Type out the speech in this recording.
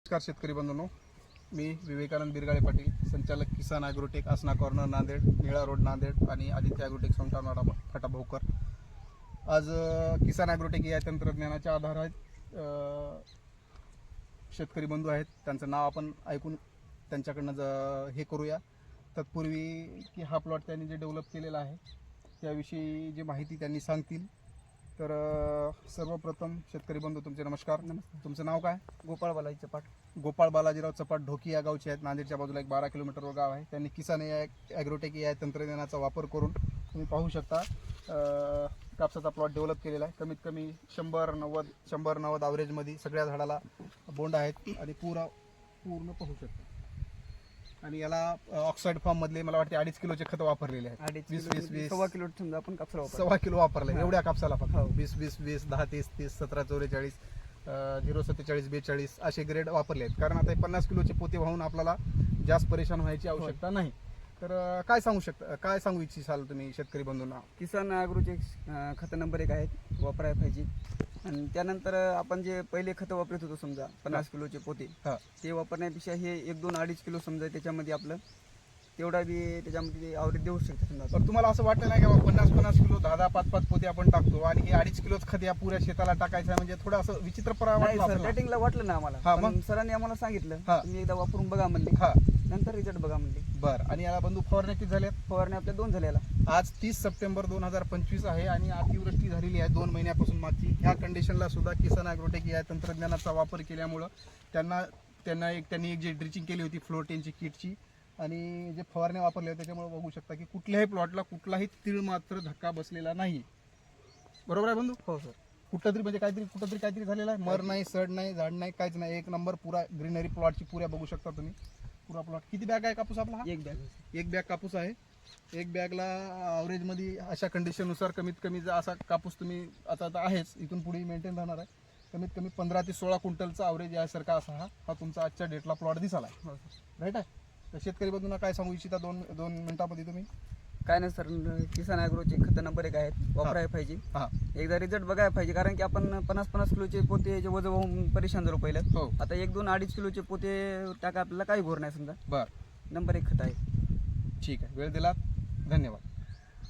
नमस्कार शेतकरी बंधूंनो, मी विवेकानंद बिरगाळे पाटील, संचालक किसान ॲग्रोटेक, आसना कॉर्नर नांदेड, निळा रोड नांदेड आणि आदित्य ॲग्रोटेक सोमटाणवाडा फाटा भोकर. आज किसान ॲग्रोटेक या तंत्रज्ञानाच्या आधारात शेतकरी बंधू आहेत, त्यांचं नाव आपण ऐकून त्यांच्याकडनं हे करूया. तत्पूर्वी की हा प्लॉट त्यांनी जे डेव्हलप केलेला आहे त्याविषयी जी माहिती त्यांनी सांगतील. तर सर्वप्रथम शेतकरी बंधू तुमचे नमस्कार. तुमचं नाव काय? गोपाळ बालाजी चपाट. गोपाळ बालाजीराव चपाट ढोकी या गावचे आहेत. नांदेडच्या बाजूला एक 12 किलोमीटरवर गाव आहे. त्यांनी किसान ॲग्रोटेक या तंत्रज्ञानाचा वापर करून तुम्ही पाहू शकता कापसाचा प्लॉट डेव्हलप केलेला आहे. कमीत कमी 100-90 ॲव्हरेजमध्ये सगळ्या झाडाला बोंड आहेत आणि पूर्ण पाहू शकता. आणि याला ऑक्साईड फॉर्म मधले मला वाटते 2.5 किलोचे खत वापरलेले आहेत. 20 सव्वा किलो समजा आपण कापसा वापरला. 1.25 किलो वापरले एवढ्या कापसाला फक्त. हो. 20-20-20 10-30-30 17-44 047-42 असे ग्रेड वापरले आहेत. कारण आता 50 किलोचे पोते वाहून आपल्याला जास्त परेशान व्हायची आवश्यकता नाही. तर काय सांगू इच्छिसाल तुम्ही शेतकरी बंधूंना? किसान ॲग्रोचे खत नंबर 1 आहेत, वापरायला पाहिजे. आणि त्यानंतर आपण जे पहिले खतं वापरत होतो समजा 50 किलोचे पोते, ते वापरण्यापेक्षा हे 1-2-2.5 किलो समजा त्याच्यामध्ये आपलं तेवढा बी त्याच्यामध्ये ॲव्हरेज देऊ शकतो समजा. तर तुम्हाला असं वाटलं नाही का 50-50 किलो 10-10 5-5 पोते आपण टाकतो आणि हे 2.5 किलोच खत या पुऱ्या शेताला टाकायचं आहे, म्हणजे थोडं असं विचित्रपणा नाही वाटला सर, स्टार्टिंगला वाटलं ना आम्हाला, हा, पण मग? सरांनी आम्हाला सांगितलं हा. तुम्ही एकदा वापरून बघा म्हणले, हा नंतर रिझल्ट बघा म्हणले. बरं. आणि याला बंधू फवारण्या किती झाल्यात? फवारण्या आपल्या 2 झालेला. आज 30 सप्टेंबर 2025 आहे आणि अतिवृष्टी झालेली आहे 2 महिन्यापासून मागची. ह्या कंडिशनला सुद्धा किसान ॲग्रोटेक या तंत्रज्ञानाचा वापर केल्यामुळं त्यांनी एक जी ड्रिचिंग केली होती फ्लोटेनची किटची आणि जे फवारण्या वापरल्या होत्या त्याच्यामुळे बघू शकता की कुठल्याही प्लॉटला कुठलाही तीळ मात्र धक्का बसलेला नाही. बरोबर आहे बंधू? हो सर. कुठंतरी काहीतरी झालेलं आहे. मर नाही, सड नाही, झाड नाही, काहीच नाही. एक नंबर पुरा ग्रीनरी प्लॉटची पुऱ्या बघू शकता तुम्ही. पुरा प्लॉट. किती बॅग आहे कापूस आपला? एक बॅग. एक बॅग कापूस आहे. एक बॅगला ॲव्हरेजमध्ये अशा कंडिशननुसार कमीत कमी असा कापूस तुम्ही आता आहेच, इथून पुढे मेंटेन राहणार आहे. कमीत कमी 15 ते 16 क्विंटलचा ॲव्हरेज यासारखा असा हा तुमचा आजच्या डेटला प्लॉट दिसाला आहे. हो सर. राईट आहे. तर शेतकरी बंधूंना काय सांगू इच्छिता 2 मिनिटांमध्ये तुम्ही? काय नाही सर, किसान ॲग्रोचे खत नंबर 1 आहेत, वापरायला पाहिजे. हां एकदा रिझल्ट बघायला पाहिजे, कारण की आपण 50-50 किलोचे पोते जे वजन वाहून परेशान झालो पहिलं. हो. आता 1-2-2.5 किलोचे पोते टाका, आपल्याला काही घोर नाही समजा. बरं, नंबर 1 खत आहे. ठीक आहे. वेळ दिलात, धन्यवाद.